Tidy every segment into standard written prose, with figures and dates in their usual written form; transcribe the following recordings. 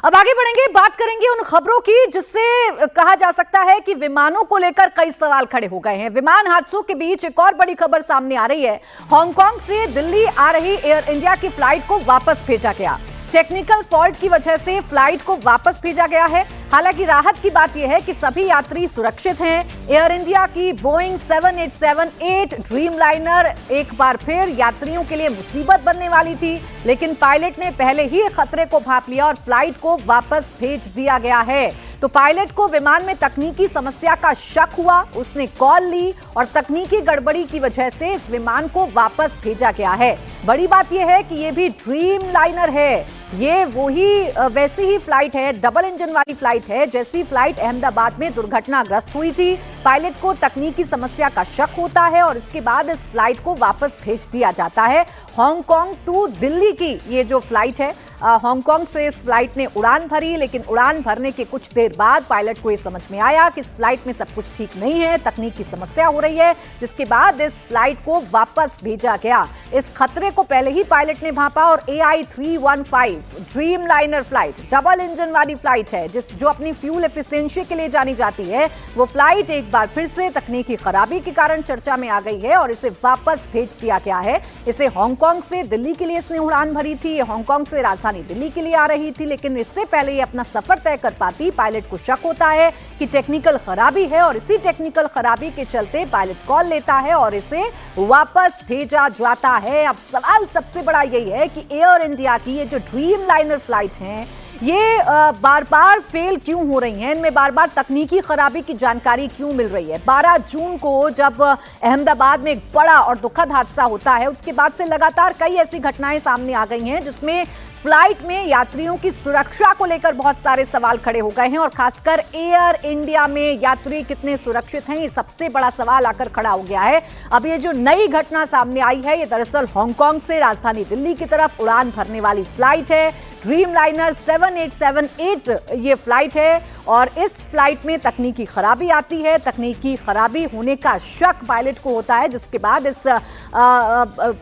अब आगे बढ़ेंगे, बात करेंगे उन खबरों की जिससे कहा जा सकता है कि विमानों को लेकर कई सवाल खड़े हो गए हैं। विमान हादसों के बीच एक और बड़ी खबर सामने आ रही है। हांगकांग से दिल्ली आ रही एयर इंडिया की फ्लाइट को वापस भेजा गया। टेक्निकल फॉल्ट की वजह से फ्लाइट को वापस भेजा गया है। हालांकि राहत की बात यह है कि सभी यात्री सुरक्षित हैं। एयर इंडिया की बोइंग 787-8 ड्रीमलाइनर एक बार फिर यात्रियों के लिए मुसीबत बनने वाली थी, लेकिन पायलट ने पहले ही खतरे को भांप लिया और फ्लाइट को वापस भेज दिया गया है। तो पायलट को विमान में तकनीकी समस्या का शक हुआ, उसने कॉल ली और तकनीकी गड़बड़ी की वजह से इस विमान को वापस भेजा गया है। बड़ी बात यह है कि यह भी ड्रीमलाइनर है, ये वैसी ही फ्लाइट है, डबल इंजन वाली फ्लाइट है जैसी फ्लाइट अहमदाबाद में दुर्घटनाग्रस्त हुई थी। पायलट को तकनीकी समस्या का शक होता है और इसके बाद इस फ्लाइट को वापस भेज दिया जाता है। हांगकांग टू दिल्ली की ये जो फ्लाइट है, हांगकांग से इस फ्लाइट ने उड़ान भरी, लेकिन उड़ान भरने के कुछ देर बाद पायलट को ये समझ में आया कि इस फ्लाइट में सब कुछ ठीक नहीं है, तकनीकी समस्या हो रही है, जिसके बाद इस फ्लाइट को वापस भेजा गया। इस खतरे को पहले ही पायलट ने भांपा और AI-315 Dreamliner flight double engine वाली फ्लाइट है जो अपनी फ्यूल एफिशिएंसी के लिए जानी जाती है। वो फ्लाइट एक बार फिर से तकनीकी खराबी के कारण चर्चा में आ गई है और इसे वापस भेज दिया गया है। इसे हांगकांग से दिल्ली के लिए इसने उड़ान भरी थी, हांगकांग से राजधानी दिल्ली के लिए आ रही थी, लेकिन इससे पहले ये अपना सफर तय कर पाती। पायलट को शक होता है कि टेक्निकल खराबी है और इसी टेक्निकल खराबी के चलते पायलट कॉल लेता है और इसे वापस भेजा जाता है। अब सवाल सबसे बड़ा यही है कि एयर इंडिया की ये जो ड्रीमलाइनर फ्लाइट हैं, ये बार बार फेल क्यों हो रही हैं, इनमें बार बार तकनीकी खराबी की जानकारी क्यों मिल रही है। 12 जून को जब अहमदाबाद में एक बड़ा और दुखद हादसा होता है, उसके बाद से लगातार कई ऐसी घटनाएं सामने आ गई हैं जिसमें फ्लाइट में यात्रियों की सुरक्षा को लेकर बहुत सारे सवाल खड़े हो गए हैं और खासकर एयर इंडिया में यात्री कितने सुरक्षित हैं, ये सबसे बड़ा सवाल आकर खड़ा हो गया है। अब ये जो नई घटना सामने आई है, ये दरअसल हांगकांग से राजधानी दिल्ली की तरफ उड़ान भरने वाली फ्लाइट है। ड्रीमलाइनर 787-8 ये फ्लाइट है और इस फ्लाइट में तकनीकी खराबी आती है। तकनीकी खराबी होने का शक पायलट को होता है, जिसके बाद इस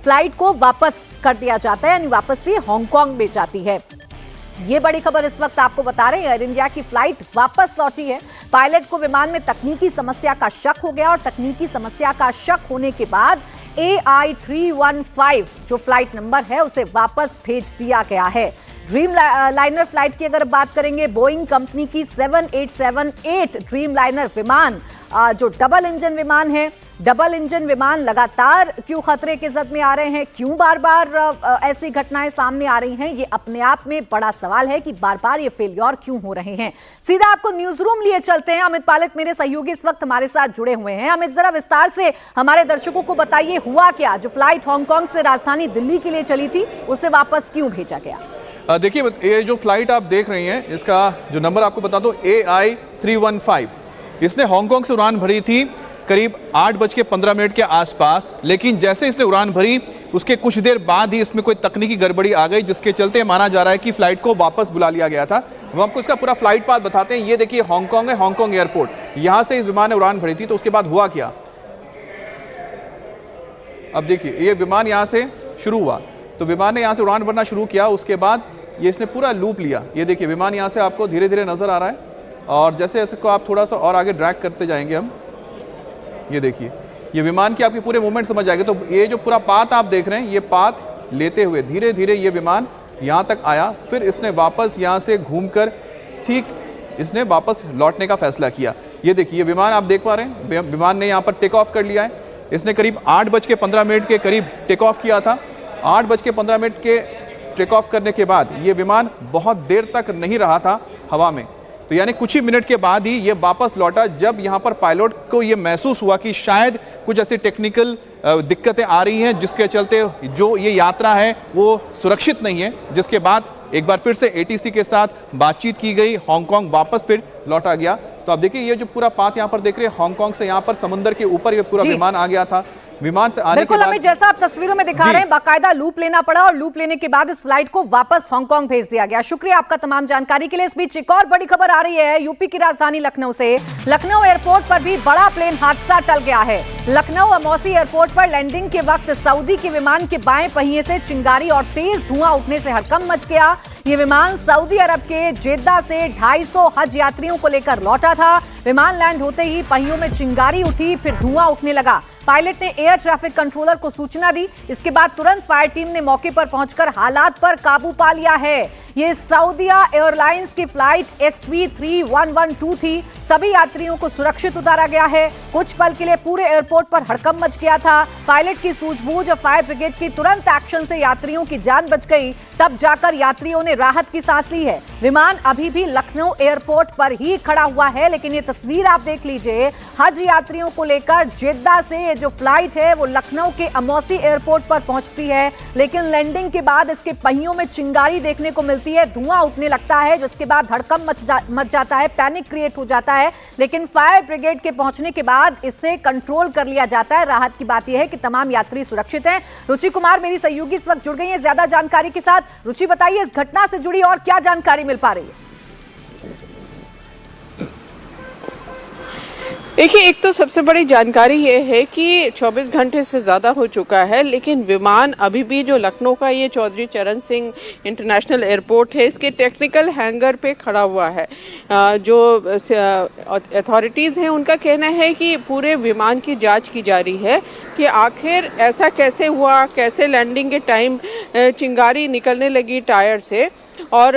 फ्लाइट को वापस कर दिया जाता है, यानी वापस से हांगकांग में जाती है। ये बड़ी खबर इस वक्त आपको बता रहे हैं, एयर इंडिया की फ्लाइट वापस लौटी है। पायलट को विमान में तकनीकी समस्या का शक हो गया और तकनीकी समस्या का शक होने के बाद AI-315 जो फ्लाइट नंबर है उसे वापस भेज दिया गया है। ड्रीमलाइनर फ्लाइट की अगर बात करेंगे, बोइंग कंपनी की 787-8 ड्रीमलाइनर विमान जो डबल इंजन विमान है, डबल इंजन विमान लगातार क्यों खतरे के जद में आ रहे हैं, क्यों बार बार ऐसी घटनाएं सामने आ रही हैं, ये अपने आप में बड़ा सवाल है कि बार बार ये फेलियर क्यों हो रहे हैं। सीधा आपको न्यूज रूम लिए चलते हैं। अमित पालित मेरे सहयोगी इस वक्त हमारे साथ जुड़े हुए हैं। अमित, जरा विस्तार से हमारे दर्शकों को बताइए, हुआ क्या? जो फ्लाइट हांगकांग से राजधानी दिल्ली के लिए चली थी उसे वापस क्यों भेजा गया? देखिए, ये जो फ्लाइट आप देख रही हैं, इसका जो नंबर आपको बता दो, AI-315। इसने हांगकांग से उड़ान भरी थी करीब 8:15 के आसपास, लेकिन जैसे इसने उड़ान भरी उसके कुछ देर बाद ही इसमें कोई तकनीकी गड़बड़ी आ गई, जिसके चलते माना जा रहा है कि फ्लाइट को वापस बुला लिया गया था। हम आपको इसका पूरा फ्लाइट पाथ बताते हैं। ये देखिए, हांगकांग है, हांगकांग एयरपोर्ट, यहां से इस विमान ने उड़ान भरी थी। तो उसके बाद हुआ क्या, अब देखिए, ये विमान यहां से शुरू हुआ, तो विमान ने यहां से उड़ान भरना शुरू किया। उसके बाद ये इसने पूरा लूप लिया। ये देखिए, विमान यहां से आपको धीरे धीरे नजर आ रहा है और जैसे जैसे को आप थोड़ा सा और आगे ड्रैग करते जाएंगे हम, ये देखिए, ये विमान की आपकी पूरे मूवमेंट समझ जाएगी। तो ये जो पूरा पाथ आप देख रहे हैं, ये पाथ लेते हुए धीरे धीरे ये विमान यहाँ तक आया, फिर इसने वापस यहाँ से घूमकर ठीक इसने वापस लौटने का फैसला किया। ये देखिए, ये विमान आप देख पा रहे हैं, विमान ने यहाँ पर टेक ऑफ कर लिया है। इसने करीब 8:15 के करीब टेक ऑफ किया था। 8:15 के टेक ऑफ करने के बाद ये विमान बहुत देर तक नहीं रहा था हवा में, तो यानी कुछ ही मिनट के बाद ही ये वापस लौटा, जब यहाँ पर पायलट को ये महसूस हुआ कि शायद कुछ ऐसी टेक्निकल दिक्कतें आ रही हैं जिसके चलते जो ये यात्रा है वो सुरक्षित नहीं है। जिसके बाद एक बार फिर से ATC के साथ बातचीत की गई, हांगकांग वापस फिर लौटा गया। तो आप देखिए, ये जो पूरा पाथ यहाँ पर देख रहे हैं, हांगकांग से यहाँ पर समुद्र के ऊपर ये पूरा विमान आ गया था। विमान से आने बिल्कुल अमित, जैसा आप तस्वीरों में दिखा रहे हैं, बाकायदा लूप लेना पड़ा और लूप लेने के बाद इस फ्लाइट को वापस हांगकांग भेज दिया गया। शुक्रिया आपका तमाम जानकारी के लिए। इस बीच एक और बड़ी खबर आ रही है यूपी की राजधानी लखनऊ से। लखनऊ एयरपोर्ट पर भी बड़ा प्लेन हादसा टल गया है। लखनऊ अमौसी एयरपोर्ट पर लैंडिंग के वक्त सऊदी के विमान के बाएं पहिए से चिंगारी और तेज धुआं उठने से हड़कंप मच गया। ये विमान सऊदी अरब के जेद्दा से 250 हज यात्रियों को लेकर लौटा था। विमान लैंड होते ही पहियों में चिंगारी उठी, फिर धुआं उठने लगा। पायलट ने एयर ट्रैफिक कंट्रोलर को सूचना दी। इसके बाद तुरंत फायर टीम ने मौके पर पहुंचकर हालात पर काबू पा लिया है। ये सऊदिया एयरलाइंस की फ्लाइट SV3112 थी। सभी यात्रियों को सुरक्षित उतारा गया है। कुछ पल के लिए पूरे एयरपोर्ट पर हड़कंप मच गया था। पायलट की सूझबूझ और फायर ब्रिगेड की तुरंत एक्शन से यात्रियों की जान बच गई। तब जाकर यात्रियों ने राहत की सांस ली है। विमान अभी भी लखनऊ एयरपोर्ट पर ही खड़ा हुआ है, लेकिन ये तस्वीर आप देख लीजिए। हज यात्रियों को लेकर जेद्दा से जो फ्लाइट है वो लखनऊ के अमौसी एयरपोर्ट पर पहुंचती है, लेकिन लैंडिंग के बाद इसके पहियों में चिंगारी देखने को मिलती है, धुआं उठने लगता है, जिसके बाद धड़कम मच जाता है, पैनिक क्रिएट हो जाता है। लेकिन फायर ब्रिगेड के पहुंचने के बाद इसे कंट्रोल कर लिया जाता है। राहत की बात यह है कि तमाम यात्री सुरक्षित हैं। रुचि कुमार मेरी सहयोगी इस वक्त जुड़ गई है ज्यादा जानकारी के साथ। रुचि, बताइए इस घटना से जुड़ी और क्या जानकारी मिल पा रही है? देखिए, एक तो सबसे बड़ी जानकारी ये है कि 24 घंटे से ज़्यादा हो चुका है, लेकिन विमान अभी भी जो लखनऊ का ये चौधरी चरण सिंह इंटरनेशनल एयरपोर्ट है, इसके टेक्निकल हैंगर पे खड़ा हुआ है। जो अथॉरिटीज़ हैं उनका कहना है कि पूरे विमान की जांच की जा रही है कि आखिर ऐसा कैसे हुआ, कैसे लैंडिंग के टाइम चिंगारी निकलने लगी टायर से। और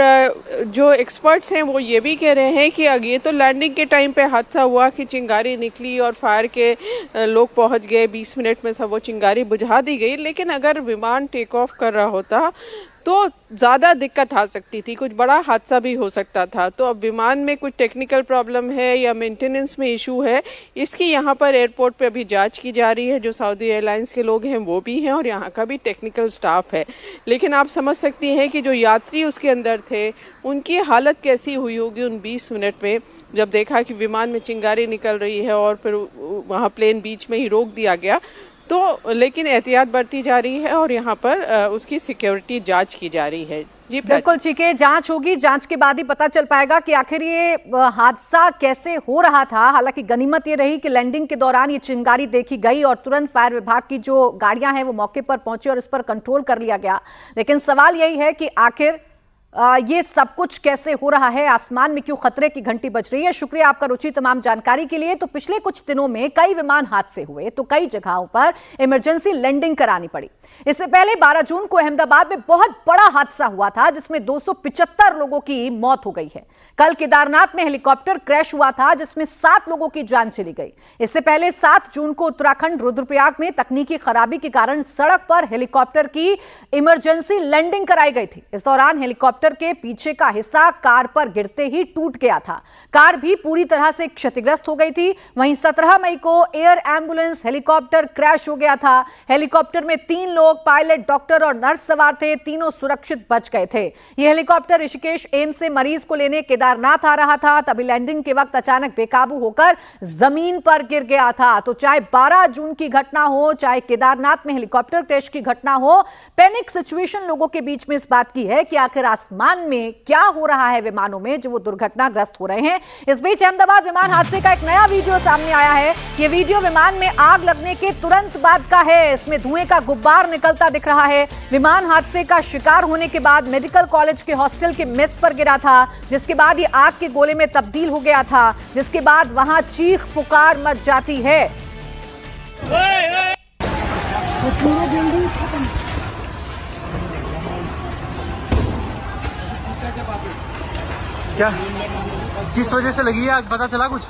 जो एक्सपर्ट्स हैं वो ये भी कह रहे हैं कि ये तो लैंडिंग के टाइम पे हादसा हुआ कि चिंगारी निकली और फायर के लोग पहुंच गए, 20 मिनट में सब वो चिंगारी बुझा दी गई। लेकिन अगर विमान टेक ऑफ कर रहा होता तो ज़्यादा दिक्कत आ सकती थी, कुछ बड़ा हादसा भी हो सकता था। तो अब विमान में कुछ टेक्निकल प्रॉब्लम है या मेंटेनेंस में इशू है, इसकी यहाँ पर एयरपोर्ट पे अभी जांच की जा रही है। जो सऊदी एयरलाइंस के लोग हैं वो भी हैं और यहाँ का भी टेक्निकल स्टाफ है। लेकिन आप समझ सकती हैं कि जो यात्री उसके अंदर थे उनकी हालत कैसी हुई होगी उन 20 मिनट में, जब देखा कि विमान में चिंगारी निकल रही है और फिर वहाँ प्लेन बीच में ही रोक दिया गया। तो लेकिन एहतियात बरती जा रही है और यहाँ पर उसकी सिक्योरिटी जांच की जा रही है। जी बिल्कुल ठीक है, जांच होगी, जांच के बाद ही पता चल पाएगा कि आखिर ये हादसा कैसे हो रहा था। हालांकि गनीमत ये रही कि लैंडिंग के दौरान ये चिंगारी देखी गई और तुरंत फायर विभाग की जो गाड़ियां हैं वो मौके पर पहुंची और इस पर कंट्रोल कर लिया गया। लेकिन सवाल यही है कि आखिर ये सब कुछ कैसे हो रहा है, आसमान में क्यों खतरे की घंटी बज रही है। शुक्रिया आपका रुचि तमाम जानकारी के लिए। तो पिछले कुछ दिनों में कई विमान हादसे हुए तो कई जगहों पर इमरजेंसी लैंडिंग करानी पड़ी। इससे पहले 12 जून को अहमदाबाद में बहुत बड़ा हादसा हुआ था जिसमें 275 लोगों की मौत हो गई है। कल केदारनाथ में हेलीकॉप्टर क्रैश हुआ था जिसमें 7 लोगों की जान चली गई। इससे पहले 7 जून को उत्तराखंड रुद्रप्रयाग में तकनीकी खराबी के कारण सड़क पर हेलीकॉप्टर की इमरजेंसी लैंडिंग कराई गई थी। इस दौरान हेलीकॉप्टर के पीछे का हिस्सा कार पर गिरते ही टूट गया था। कार भी पूरी तरह से क्षतिग्रस्त हो गई थी। वहीं 17 मई को एयर एम्बुलेंस हेलीकॉप्टर क्रैश हो गया था। हेलीकॉप्टर में 3 लोग, पायलट, डॉक्टर और नर्स सवार थे। तीनों सुरक्षित बच गए थे। यह हेलीकॉप्टर ऋषिकेश एम्स से मरीज को लेने केदारनाथ आ रहा था। तभी लैंडिंग के वक्त अचानक बेकाबू होकर जमीन पर गिर गया था। तो चाहे 12 जून की घटना हो, चाहे केदारनाथ में हेलीकॉप्टर क्रैश की घटना हो, पैनिक सिचुएशन लोगों के बीच में इस बात की है कि आखिर आसमान में क्या हो रहा है विमानों में जो वो दुर्घटनाग्रस्त हो रहे हैं। इस बीच अहमदाबाद विमान हादसे का एक नया वीडियो सामने आया है। ये वीडियो विमान में आग लगने के तुरंत बाद का है। इसमें धुएं का गुब्बार निकलता दिख रहा है। विमान हादसे का शिकार होने के बाद मेडिकल कॉलेज के हॉस्टल के मेस पर गिरा था, जिसके बाद ये आग के गोले में तब्दील हो गया था, जिसके बाद वहां चीख पुकार मच जाती है। क्या किस वजह से लगी है आग, पता चला कुछ?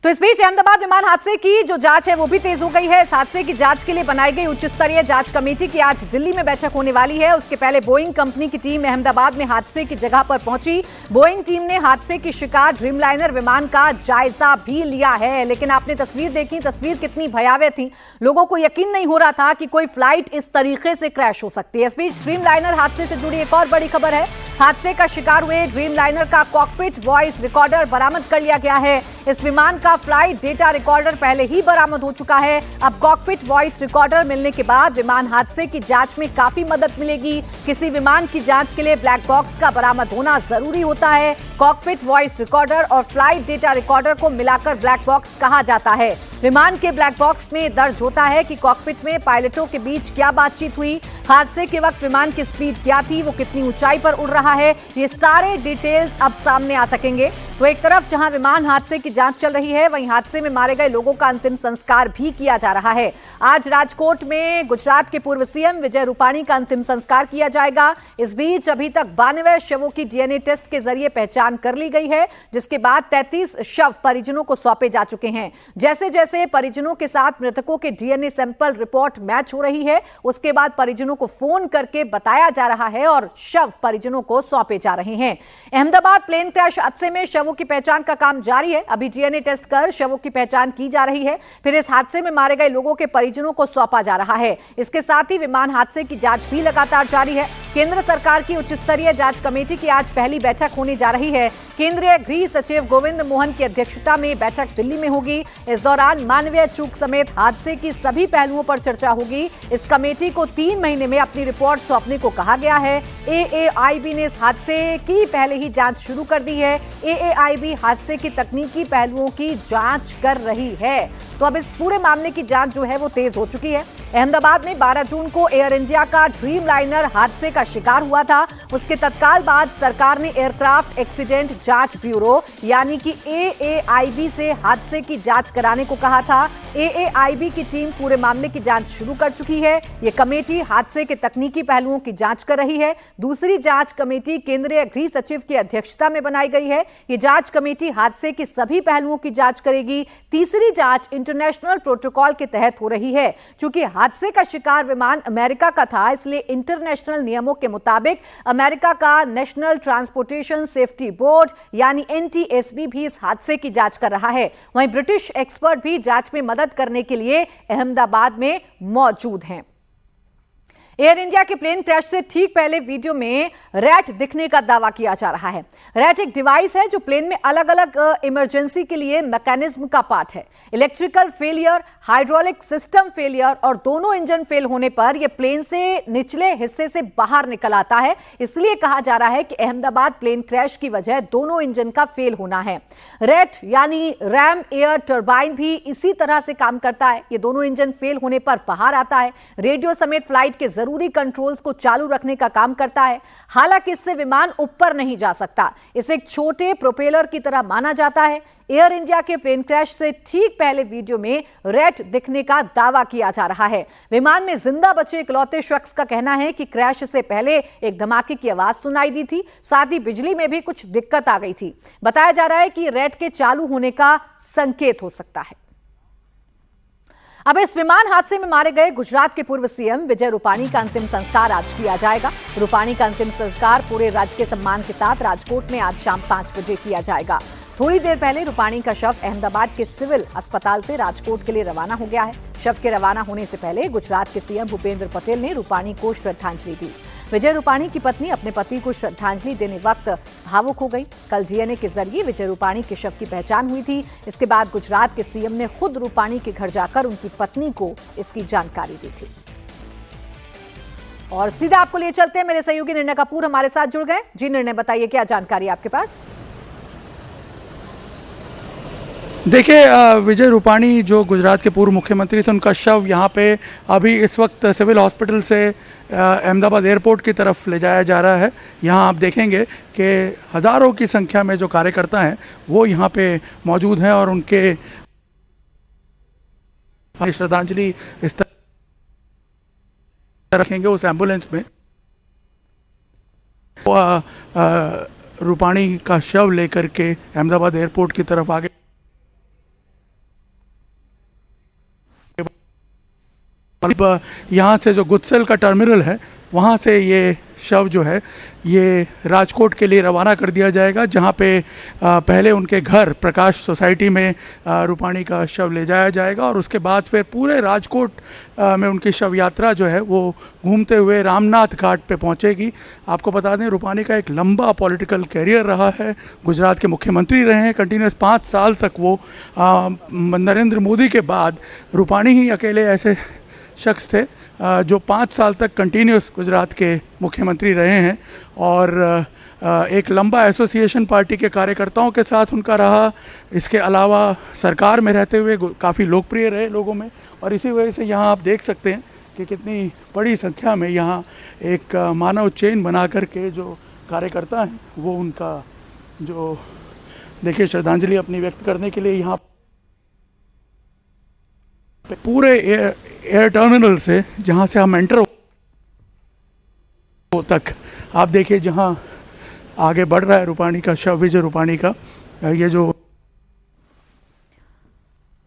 तो इस बीच अहमदाबाद विमान हादसे की जो जांच है वो भी तेज हो गई है। इस हादसे की जांच के लिए बनाई गई उच्च स्तरीय जांच कमेटी की आज दिल्ली में बैठक होने वाली है। उसके पहले बोइंग कंपनी की टीम अहमदाबाद में हादसे की जगह पर पहुंची। बोइंग टीम ने हादसे की शिकार ड्रीमलाइनर विमान का जायजा भी लिया है। लेकिन आपने तस्वीर देखी, तस्वीर कितनी भयावह थी। लोगों को यकीन नहीं हो रहा था कि कोई फ्लाइट इस तरीके से क्रैश हो सकती है। इस बीच ड्रीमलाइनर हादसे से जुड़ी एक और बड़ी खबर है। हादसे का शिकार हुए ड्रीमलाइनर का कॉकपिट वॉइस रिकॉर्डर बरामद कर लिया गया है। इस विमान का फ्लाइट डेटा रिकॉर्डर पहले ही बरामद हो चुका है। अब कॉकपिट वॉइस रिकॉर्डर मिलने के बाद विमान हादसे की जांच में काफी मदद मिलेगी। किसी विमान की जांच के लिए ब्लैक बॉक्स का बरामद होना जरूरी होता है। कॉकपिट वॉइस रिकॉर्डर और फ्लाइट डेटा रिकॉर्डर को मिलाकर ब्लैक बॉक्स कहा जाता है। विमान के ब्लैक बॉक्स में दर्ज होता है कि कॉकपिट में पायलटों के बीच क्या बातचीत हुई, हादसे के वक्त विमान की स्पीड क्या थी, वो कितनी ऊंचाई पर उड़ रहा है, ये सारे डिटेल्स अब सामने आ सकेंगे। तो एक तरफ जहां विमान हादसे की जांच चल रही है, वहीं हादसे में मारे गए लोगों का अंतिम संस्कार भी किया जा रहा है। आज राजकोट में गुजरात के पूर्व सीएम विजय रूपाणी का अंतिम संस्कार किया जाएगा। इस बीच अभी तक 92 शवों की डीएनए टेस्ट के जरिए पहचान कर ली गई है, जिसके बाद 33 शव परिजनों को सौंपे जा चुके हैं। जैसे जैसे परिजनों के साथ मृतकों के डीएनए सैंपल रिपोर्ट मैच हो रही है, उसके बाद परिजनों को फोन करके बताया जा रहा है और शव परिजनों को सौंपे जा रहे हैं। अहमदाबाद प्लेन क्रैश हादसे में शवों की पहचान का काम जारी है। अभी डीएनए टेस्ट कर शवों की पहचान की जा रही है, फिर इस हादसे में मारे गए लोगों के परिजनों को सौंपा जा रहा है। इसके साथ ही विमान हादसे की जांच भी लगातार जारी है। केंद्र सरकार की उच्च स्तरीय जांच कमेटी की आज पहली बैठक होने जा रही है। केंद्रीय गृह सचिव गोविंद मोहन की अध्यक्षता में बैठक दिल्ली में होगी। इस दौरान मानवीय चूक समेत हादसे की सभी पहलुओं पर चर्चा होगी। इस कमेटी को 3 महीने में अपनी रिपोर्ट सौंपने को कहा गया है। एएआईबी ने इस हादसे की पहले ही जांच शुरू कर दी है। एएआईबी हादसे की तकनीकी पहलुओं की जांच कर रही है। तो अब इस पूरे मामले की जांच जो है वो तेज हो चुकी है। अहमदाबाद में 12 जून को एयर इंडिया का ड्रीम लाइनर हादसे का शिकार हुआ था। उसके तत्काल बाद सरकार ने एयरक्राफ्ट एक्सीडेंट जांच ब्यूरो यानी कि एएआईबी से हादसे की जांच कराने को कहा था। एएआईबी की टीम पूरे मामले की जांच शुरू कर चुकी है। ये कमेटी हादसे के तकनीकी पहलुओं की जांच कर रही है। दूसरी जांच कमेटी केंद्रीय गृह सचिव की अध्यक्षता में बनाई गई है। ये जांच कमेटी हादसे के सभी पहलुओं की जांच करेगी। तीसरी जांच इंटरनेशनल प्रोटोकॉल के तहत हो रही है। चूंकि हादसे का शिकार विमान अमेरिका का था, इसलिए इंटरनेशनल नियमों के मुताबिक अमेरिका का नेशनल ट्रांसपोर्टेशन सेफ्टी बोर्ड यानी एनटीएसबी भी इस हादसे की जांच कर रहा है। वहीं ब्रिटिश एक्सपर्ट भी जांच में मदद करने के लिए अहमदाबाद में मौजूद हैं। एयर इंडिया के प्लेन क्रैश से ठीक पहले वीडियो में रैट दिखने का दावा किया जा रहा है। रैट एक डिवाइस है जो प्लेन में अलग अलग इमरजेंसी के लिए मैकेनिज्म का पार्ट है। Electrical failure, hydraulic system failure और दोनों इंजन फेल होने पर यह प्लेन से निचले हिस्से से बाहर निकल आता है। इसलिए कहा जा रहा है कि अहमदाबाद प्लेन क्रैश की वजह दोनों इंजन का फेल होना है। रैट यानी रैम एयर टर्बाइन भी इसी तरह से काम करता है। ये दोनों इंजन फेल होने पर बाहर आता है। रेडियो समेत फ्लाइट के जरूरी कंट्रोल्स को चालू रखने का काम करता है। हालांकि इससे विमान ऊपर नहीं जा सकता। इसे एक छोटे प्रोपेलर की तरह माना जाता है। एयर इंडिया के प्लेन क्रैश से ठीक पहले वीडियो में रैट दिखने का दावा किया जा रहा है। विमान में जिंदा बचे इकलौते शख्स का कहना है कि क्रैश से पहले एक धमाके की आवाज सुनाई दी थी, साथ ही बिजली में भी कुछ दिक्कत आ गई थी। बताया जा रहा है कि रैट के चालू होने का संकेत हो सकता है। अब इस विमान हादसे में मारे गए गुजरात के पूर्व सीएम विजय रूपाणी का अंतिम संस्कार आज किया जाएगा। रूपाणी का अंतिम संस्कार पूरे राजकीय सम्मान के साथ राजकोट में आज शाम 5 बजे किया जाएगा। थोड़ी देर पहले रूपाणी का शव अहमदाबाद के सिविल अस्पताल से राजकोट के लिए रवाना हो गया है। शव के रवाना होने से पहले गुजरात के सीएम भूपेंद्र पटेल ने रूपाणी को श्रद्धांजलि दी। विजय रूपाणी की पत्नी अपने पति को श्रद्धांजलि देने वक्त भावुक हो गई। कल डीएनए के जरिए विजय रूपाणी के शव की पहचान हुई थी। इसके बाद गुजरात के सीएम ने खुद रूपाणी के घर जाकर उनकी पत्नी को इसकी जानकारी दी थी। और सीधा आपको ले चलते हैं, मेरे सहयोगी निर्णय कपूर हमारे साथ जुड़ गए। जी निर्णय, बताइए क्या जानकारी आपके पास? देखिए, विजय रूपाणी जो गुजरात के पूर्व मुख्यमंत्री थे, उनका शव यहाँ पे अभी इस वक्त सिविल हॉस्पिटल से अहमदाबाद एयरपोर्ट की तरफ ले जाया जा रहा है। यहाँ आप देखेंगे कि हज़ारों की संख्या में जो कार्यकर्ता हैं वो यहाँ पे मौजूद हैं और उनके श्रद्धांजलि इस तरह रखेंगे उस एम्बुलेंस में। रूपाणी का शव लेकर के अहमदाबाद एयरपोर्ट की तरफ आगे यहाँ से जो गुत्सेल का टर्मिनल है वहाँ से ये शव जो है ये राजकोट के लिए रवाना कर दिया जाएगा, जहाँ पे पहले उनके घर प्रकाश सोसाइटी में रूपाणी का शव ले जाया जाएगा और उसके बाद फिर पूरे राजकोट में उनकी शव यात्रा जो है वो घूमते हुए रामनाथ घाट पे पहुंचेगी। आपको बता दें रूपाणी का एक लंबा पॉलिटिकल कैरियर रहा है, गुजरात के मुख्यमंत्री रहे हैं कंटिन्यूस 5 साल तक वो। नरेंद्र मोदी के बाद रूपाणी ही अकेले ऐसे शख्स थे जो 5 साल तक कंटिन्यूस गुजरात के मुख्यमंत्री रहे हैं और एक लंबा एसोसिएशन पार्टी के कार्यकर्ताओं के साथ उनका रहा। इसके अलावा सरकार में रहते हुए काफ़ी लोकप्रिय रहे लोगों में और इसी वजह से यहाँ आप देख सकते हैं कि कितनी बड़ी संख्या में यहाँ एक मानव चेन बना कर के जो कार्यकर्ता हैं वो उनका जो देखिए श्रद्धांजलि अपनी व्यक्त करने के लिए यहाँ पूरे एयर टर्मिनल से जहाँ से हम एंटर हो तक आप देखिए जहाँ आगे बढ़ रहा है रूपाणी का शव, विजय रूपाणी का ये जो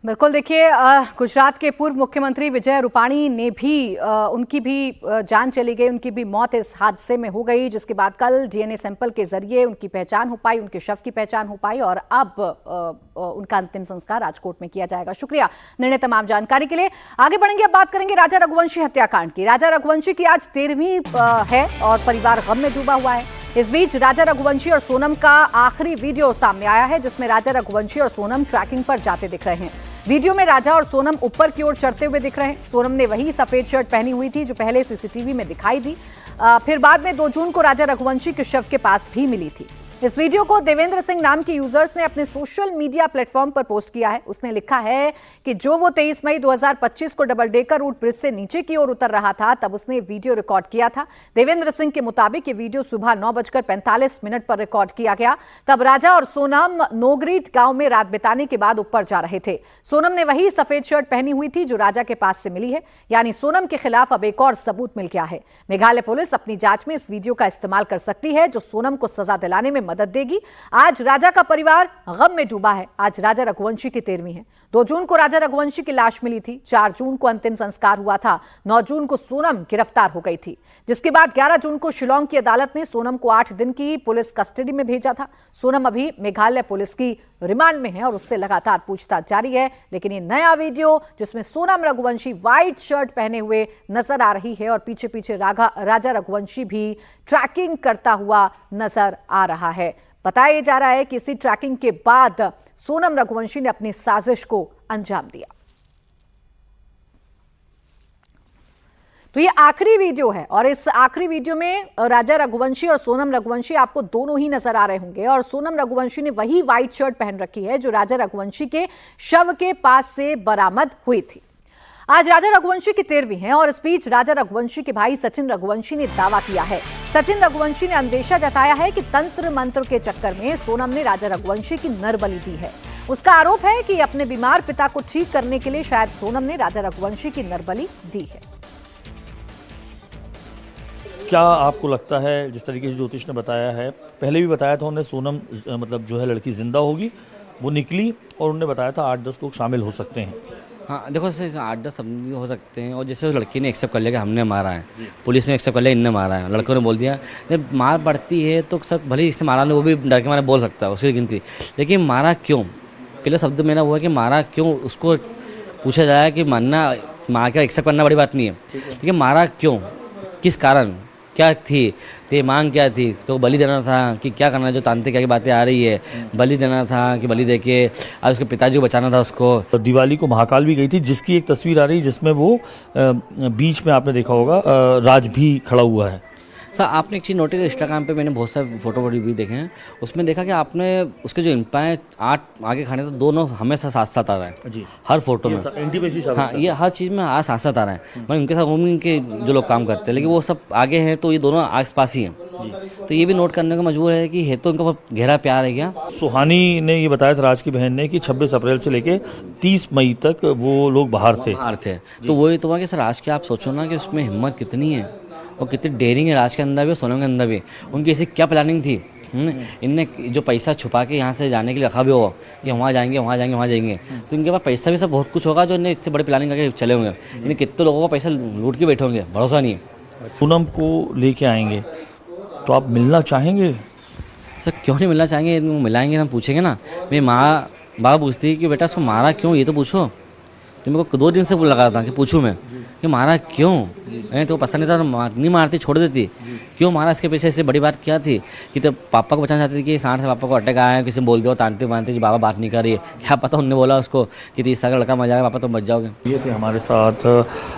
बिल्कुल देखिए गुजरात के पूर्व मुख्यमंत्री विजय रूपाणी ने भी उनकी भी जान चली गई, उनकी भी मौत इस हादसे में हो गई, जिसके बाद कल डीएनए सैंपल के जरिए उनकी पहचान हो पाई, उनके शव की पहचान हो पाई और अब उनका अंतिम संस्कार राजकोट में किया जाएगा। शुक्रिया निर्णय तमाम जानकारी के लिए। आगे बढ़ेंगे, अब बात करेंगे राजा रघुवंशी हत्याकांड की। राजा रघुवंशी की आज 13वीं है और परिवार गम में डूबा हुआ है। इस बीच राजा रघुवंशी और सोनम का आखिरी वीडियो सामने आया है जिसमें राजा रघुवंशी और सोनम ट्रैकिंग पर जाते दिख रहे हैं। वीडियो में राजा और सोनम ऊपर की ओर चढ़ते हुए दिख रहे हैं। सोनम ने वही सफेद शर्ट पहनी हुई थी जो पहले सीसीटीवी में दिखाई दी। फिर बाद में 2 जून को राजा रघुवंशी के शव के पास भी मिली थी। इस वीडियो को देवेंद्र सिंह नाम के यूजर्स ने अपने सोशल मीडिया प्लेटफॉर्म पर पोस्ट किया है। उसने लिखा है कि जो वो 23 मई 2025 को डबल डेकर रूट ब्रिज से नीचे की ओर उतर रहा था तब उसने वीडियो रिकॉर्ड किया था। देवेंद्र सिंह के मुताबिक ये वीडियो सुबह 9:45 पर रिकॉर्ड किया गया। तब राजा और सोनम नोगरीट गांव में रात बिताने के बाद ऊपर जा रहे थे। सोनम ने वही सफेद शर्ट पहनी हुई थी जो राजा के पास से मिली है, यानी सोनम के खिलाफ अब एक और सबूत मिल गया है। मेघालय पुलिस अपनी जांच में इस वीडियो का इस्तेमाल कर सकती है जो सोनम को सजा दिलाने में मदद देगी। आज राजा का परिवार गम में डूबा है। आज राजा रघुवंशी की 13वीं है। 2 जून को राजा रघुवंशी की लाश मिली थी। 4 जून को अंतिम संस्कार हुआ था। 9 जून को सोनम गिरफ्तार हो गई थी, जिसके बाद 11 जून को शिलोंग की अदालत ने सोनम को 8 दिन की पुलिस कस्टडी में भेजा था। सोनम अभी मेघालय पुलिस की रिमांड में है और उससे लगातार पूछताछ जारी है। लेकिन ये नया वीडियो जिसमें सोनम रघुवंशी व्हाइट शर्ट पहने हुए नजर आ रही है और पीछे पीछे राजा रघुवंशी भी ट्रैकिंग करता हुआ नजर आ रहा है। बताया जा रहा है कि इसी ट्रैकिंग के बाद सोनम रघुवंशी ने अपनी साजिश को अंजाम दिया। तो ये आखिरी वीडियो है और इस आखिरी वीडियो में राजा रघुवंशी और सोनम रघुवंशी आपको दोनों ही नजर आ रहे होंगे और सोनम रघुवंशी ने वही व्हाइट शर्ट पहन रखी है जो राजा रघुवंशी के शव के पास से बरामद हुई थी। आज राजा रघुवंशी की 13वीं है और इस बीच राजा रघुवंशी के भाई सचिन रघुवंशी ने दावा किया है। सचिन रघुवंशी ने अंदेशा जताया है कि तंत्र मंत्र के चक्कर में सोनम ने राजा रघुवंशी की नरबली दी है। उसका आरोप है कि अपने बीमार पिता को ठीक करने के लिए शायद सोनम ने राजा रघुवंशी की नरबली दी है। क्या आपको लगता है, जिस तरीके से ज्योतिष ने बताया है, पहले भी बताया था उन्होंने सोनम मतलब जो है लड़की जिंदा होगी, वो निकली और उन्होंने बताया था 8-10 लोग शामिल हो सकते हैं। हाँ देखो सर 8-10 भी हो सकते हैं और जैसे उस लड़की ने एक्सेप्ट कर लिया कि हमने मारा है, पुलिस ने एक्सेप्ट कर लिया इनने मारा है, लड़कों ने बोल दिया जब मार पड़ती है तो सब भले इससे मारा नहीं, वो भी डर के मारे बोल सकता है उसकी गिनती, लेकिन मारा क्यों, पहले शब्द मेरा वो है कि मारा क्यों, उसको पूछा जाए कि मारना मार का एक्सेप्ट करना बड़ी बात नहीं है, लेकिन मारा क्यों, किस कारण, क्या थी ते मांग क्या थी, तो बलि देना था कि क्या करना, जो तांत्रिक की बातें आ रही है, बलि देना था कि बलि देके आज उसके पिताजी को बचाना था उसको। तो दिवाली को महाकाल भी गई थी जिसकी एक तस्वीर आ रही है जिसमें वो बीच में आपने देखा होगा राज भी खड़ा हुआ है। सर आपने एक चीज़ नोट की, इंस्टाग्राम पे मैंने बहुत सारे फोटो भी देखे हैं, उसमें देखा कि आपने उसके जो इम्पायर 8 आगे खाने तो दोनों हमेशा साथ साथ आ रहा है जी, हर फोटो में। हाँ ये हर चीज़ में आज साथ साथ आ रहा है, मतलब उनके साथ उनके जो लोग काम करते हैं, लेकिन वो सब आगे हैं तो ये दोनों आस पास ही हैं, तो ये भी नोट करने को मजबूर है कि है तो उनका गहरा प्यार है क्या। सुहानी ने ये बताया था राज की बहन ने कि 26 अप्रैल से लेके 30 मई तक वो लोग बाहर थे। तो वही तो कि सर राज के आप सोचो ना कि उसमें हिम्मत कितनी है और कितनी डेयरिंग है राज के अंदर भी और सोनम के अंदर भी। उनकी ऐसी क्या प्लानिंग थी, इनने जो पैसा छुपा के यहाँ से जाने के लिए रखा भी होगा कि वहाँ जाएंगे, तो इनके पास पैसा भी सब बहुत कुछ होगा जो इन्हें इतनी बड़ी प्लानिंग करके चले होंगे। इन्हें कितने लोगों का पैसा लूट के बैठे होंगे, भरोसा नहीं है। पूनम को लेके आएंगे तो आप मिलना चाहेंगे? सर क्यों नहीं मिलना चाहेंगे, मिलाएंगे, हम पूछेंगे ना। मेरी माँ बाप पूछती है कि बेटा उसको मारा क्यों, ये तो पूछो। तो मेरे को 2 दिन से वो लगा था कि पूछूं मैं कि मारा क्यों, तो पसंद नहीं था, नहीं मारती छोड़ देती, क्यों मारा, इसके पीछे इससे बड़ी बात क्या थी कि तो पापा को बचाना चाहती थी कि 60 से पापा को अटैक आया है, किसी बोल दो तानते मानते कि बाबा बात नहीं कर रही है, क्या पता उनने बोला उसको कि 30 साल का लड़का मर जाएगा पापा तुम बच जाओगे। ये थे हमारे साथ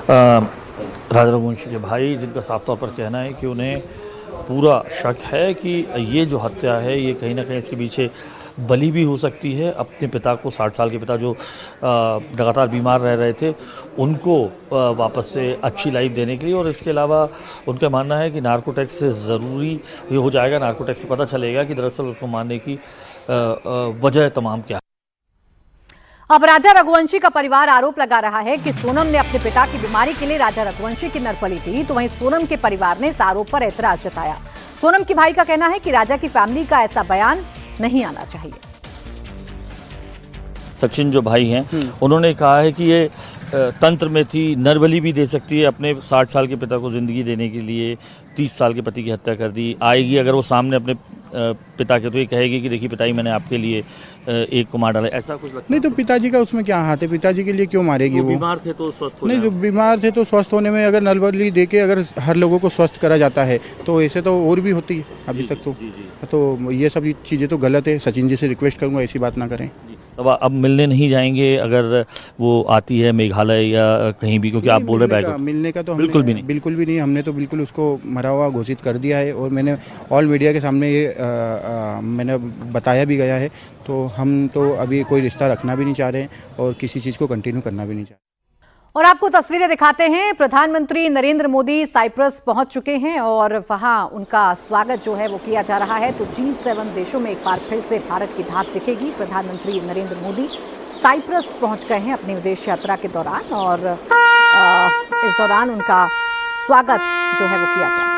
राजा रघुवंशी के भाई, जिनका साफ तौर पर कहना है कि उन्हें पूरा शक है कि ये जो हत्या है ये कहीं ना कहीं इसके पीछे बलि भी हो सकती है। अपने पिता को, 60 साल के पिता जो लगातार बीमार रह रहे थे, उनको वापस से अच्छी लाइफ देने के लिए, और इसके अलावा उनका मानना है कि नार्को टैक्स से ज़रूरी ये हो जाएगा, नार्को टैक्स से पता चलेगा कि दरअसल उसको मारने की वजह तमाम क्या है। अब राजा रघुवंशी का परिवार आरोप लगा रहा है कि सोनम ने अपने पिता की बीमारी के लिए राजा रघुवंशी की नरबली दी, तो वहीं सोनम के परिवार ने इस आरोप पर एतराज जताया। सोनम के भाई का कहना है कि राजा की फैमिली का ऐसा बयान नहीं आना चाहिए। सचिन जो भाई हैं उन्होंने कहा है कि ये तंत्र में थी, नरबली भी दे सकती है, अपने 60 साल के पिता को ज़िंदगी देने के लिए 30 साल के पति की हत्या कर दी। आएगी अगर वो सामने अपने पिता के तो ये कहेगी कि देखिए पिताजी मैंने आपके लिए एक को मार डाला, ऐसा कुछ लगता नहीं। तो पिताजी का उसमें क्या हाथ है, पिताजी के लिए क्यों मारेगी वो? बीमार थे तो स्वस्थ हो नहीं, जो बीमार थे तो स्वस्थ होने में अगर नलबली दे के अगर हर लोगों को स्वस्थ करा जाता है तो ऐसे तो और भी होती है अभी तक तो ये सब चीज़ें तो गलत है। सचिन जी से रिक्वेस्ट करूँगा ऐसी बात ना करें। अब मिलने नहीं जाएंगे अगर वो आती है मेघालय या कहीं भी, क्योंकि आप बोल रहे बैग मिलने का तो बिल्कुल भी नहीं। हमने तो बिल्कुल उसको मरा हुआ घोषित कर दिया है और मैंने ऑल मीडिया के सामने ये मैंने बताया भी गया है। तो हम तो अभी कोई रिश्ता रखना भी नहीं चाह रहे हैं और किसी चीज़ को कंटिन्यू करना भी नहीं चाह रहे। और आपको तस्वीरें दिखाते हैं। प्रधानमंत्री नरेंद्र मोदी साइप्रस पहुंच चुके हैं और वहां उनका स्वागत जो है वो किया जा रहा है। तो G7 देशों में एक बार फिर से भारत की धाक दिखेगी। प्रधानमंत्री नरेंद्र मोदी साइप्रस पहुंच गए हैं अपनी विदेश यात्रा के दौरान और इस दौरान उनका स्वागत जो है वो किया गया।